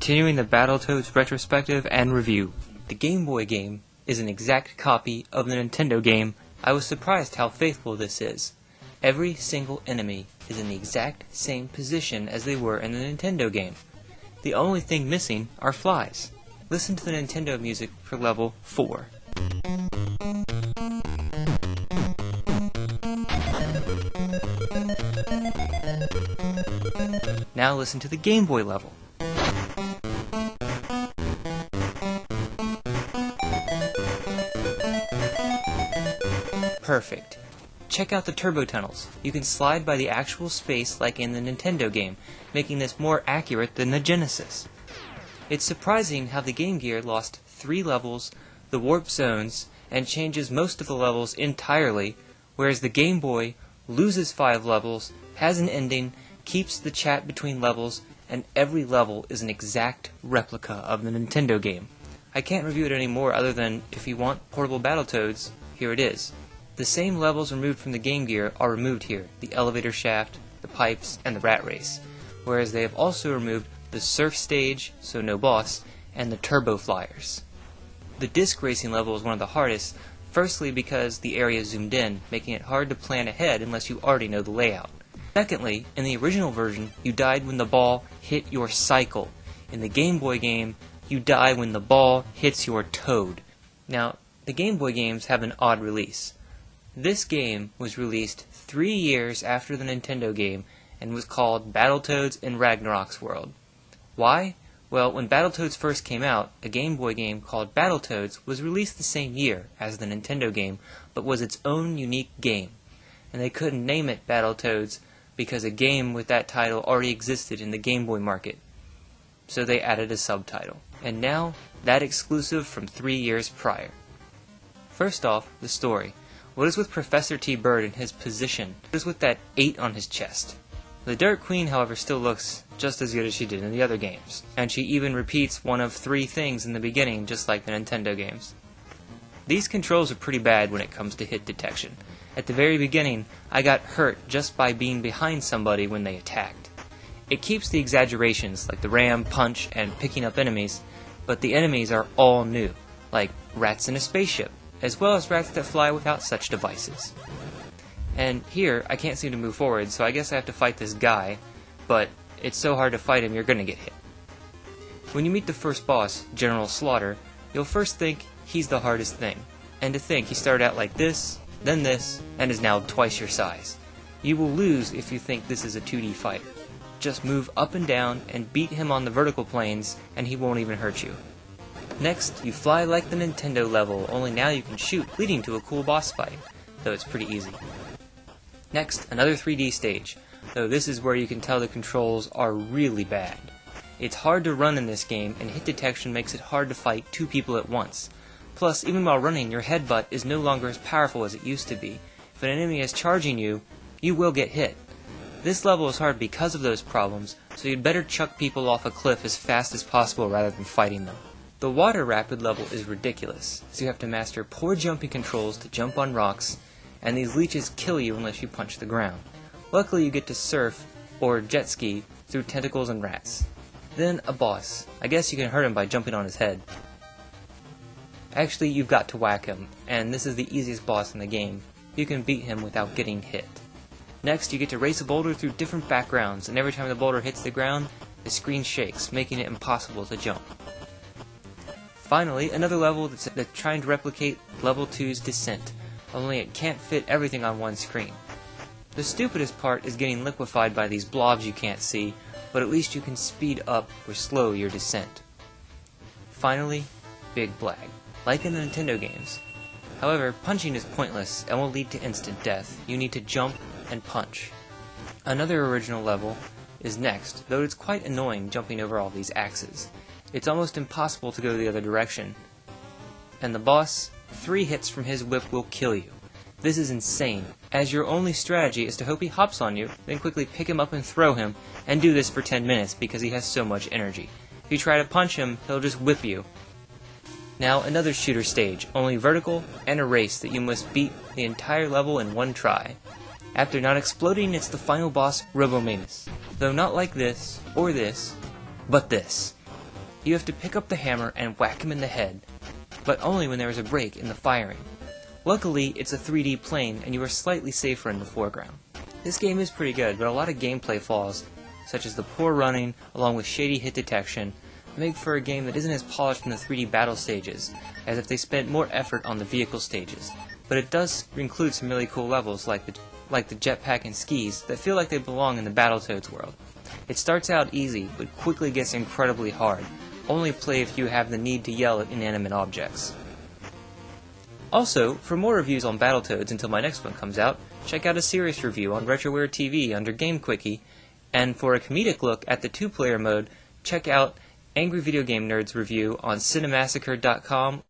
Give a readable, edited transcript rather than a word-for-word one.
Continuing the Battletoads Retrospective and Review. The Game Boy game is an exact copy of the Nintendo game. I was surprised how faithful this is. Every single enemy is in the exact same position as they were in the Nintendo game. The only thing missing are flies. Listen to the Nintendo music for level 4. Now listen to the Game Boy level. Perfect. Check out the turbo tunnels. You can slide by the actual space like in the Nintendo game, making this more accurate than the Genesis. It's surprising how the Game Gear lost 3 levels, the warp zones, and changes most of the levels entirely, whereas the Game Boy loses 5 levels, has an ending, keeps the chat between levels, and every level is an exact replica of the Nintendo game. I can't review it anymore other than if you want portable Battletoads, here it is. The same levels removed from the Game Gear are removed here, the elevator shaft, the pipes, and the rat race, whereas they have also removed the surf stage, so no boss, and the turbo flyers. The disc racing level is one of the hardest, firstly because the area is zoomed in, making it hard to plan ahead unless you already know the layout. Secondly, in the original version, you died when the ball hit your cycle. In the Game Boy game, you die when the ball hits your toad. Now, the Game Boy games have an odd release. This game was released 3 years after the Nintendo game and was called Battletoads in Ragnaroks World. Why? Well, when Battletoads first came out, a Game Boy game called Battletoads was released the same year as the Nintendo game, but was its own unique game. And they couldn't name it Battletoads because a game with that title already existed in the Game Boy market. So they added a subtitle. And now, that exclusive from 3 years prior. First off, the story. What is with Professor T. Bird and his position? What is with that 8 on his chest? The Dirt Queen, however, still looks just as good as she did in the other games. And she even repeats one of 3 things in the beginning, just like the Nintendo games. These controls are pretty bad when it comes to hit detection. At the very beginning, I got hurt just by being behind somebody when they attacked. It keeps the exaggerations, like the ram, punch, and picking up enemies, but the enemies are all new, like rats in a spaceship, as well as rats that fly without such devices. And here, I can't seem to move forward, so I guess I have to fight this guy, but it's so hard to fight him you're gonna get hit. When you meet the first boss, General Slaughter, you'll first think he's the hardest thing. And to think he started out like this, then this, and is now twice your size. You will lose if you think this is a 2D fight. Just move up and down and beat him on the vertical planes, and he won't even hurt you. Next, you fly like the Nintendo level, only now you can shoot, leading to a cool boss fight, though it's pretty easy. Next, another 3D stage, though this is where you can tell the controls are really bad. It's hard to run in this game, and hit detection makes it hard to fight 2 people at once. Plus, even while running, your headbutt is no longer as powerful as it used to be. If an enemy is charging you, you will get hit. This level is hard because of those problems, so you'd better chuck people off a cliff as fast as possible rather than fighting them. The water rapid level is ridiculous, so you have to master poor jumping controls to jump on rocks, and these leeches kill you unless you punch the ground. Luckily you get to surf, or jet ski, through tentacles and rats. Then a boss. I guess you can hurt him by jumping on his head. Actually, you've got to whack him, and this is the easiest boss in the game. You can beat him without getting hit. Next, you get to race a boulder through different backgrounds, and every time the boulder hits the ground, the screen shakes, making it impossible to jump. Finally, another level that's trying to replicate Level 2's Descent, only it can't fit everything on one screen. The stupidest part is getting liquefied by these blobs you can't see, but at least you can speed up or slow your descent. Finally, Big Blag, like in the Nintendo games. However, punching is pointless and will lead to instant death. You need to jump and punch. Another original level is next, though it's quite annoying jumping over all these axes. It's almost impossible to go the other direction. And the boss, 3 hits from his whip will kill you. This is insane, as your only strategy is to hope he hops on you, then quickly pick him up and throw him, and do this for 10 minutes because he has so much energy. If you try to punch him, he'll just whip you. Now another shooter stage, only vertical, and a race that you must beat the entire level in one try. After not exploding, it's the final boss, Robomamus. Though not like this, or this, but this. You have to pick up the hammer and whack him in the head, but only when there is a break in the firing. Luckily, it's a 3D plane and you are slightly safer in the foreground. This game is pretty good, but a lot of gameplay flaws, such as the poor running along with shady hit detection, make for a game that isn't as polished in the 3D battle stages, as if they spent more effort on the vehicle stages. But it does include some really cool levels like the jetpack and skis that feel like they belong in the Battletoads world. It starts out easy, but quickly gets incredibly hard. Only play if you have the need to yell at inanimate objects. Also, for more reviews on Battletoads until my next one comes out, check out a serious review on RetroWare TV under Game Quickie, and for a comedic look at the 2-player mode, check out Angry Video Game Nerd's review on Cinemassacre.com.